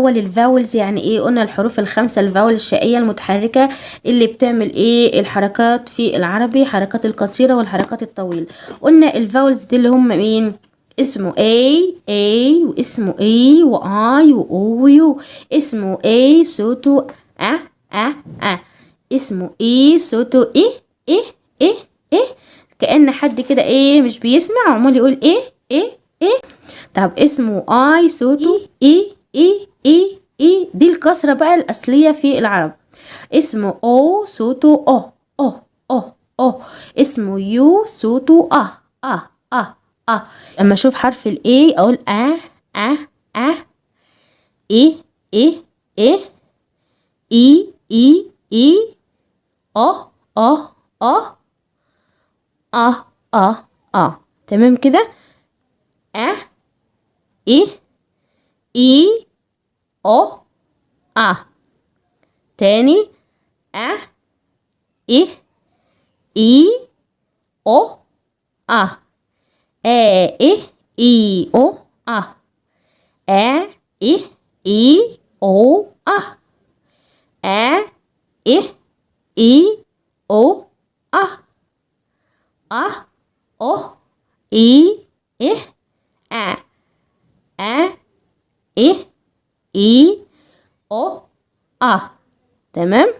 الاول الفاولز يعني ايه؟ قلنا الحروف الخمسه الفاول الشقيه المتحركه اللي بتعمل ايه الحركات في العربي، حركات القصيره والحركات الطويله. قلنا الفاولز دي اللي هم مين؟ اسمه A واسمه E و I و O و U. اسمه A صوته أ. اسمه E صوته إيه إيه إيه. كأن حد كده إيه مش بيسمع وعمال يقول إيه. طب اسمه I صوته إيه. دي الكسرة بقى الأصلية في العرب. اسمه O صوته أه. اسمه U صوته أه. اما اشوف حرف ال A اقول أه. إيه إيه إي أه. تمام كده. أه إيه إي أه. تاني أه إيه إي أه. إيه إي أه. إيه إي أه. إيه إي أه. إيه أه. إيه إي أه. تمام.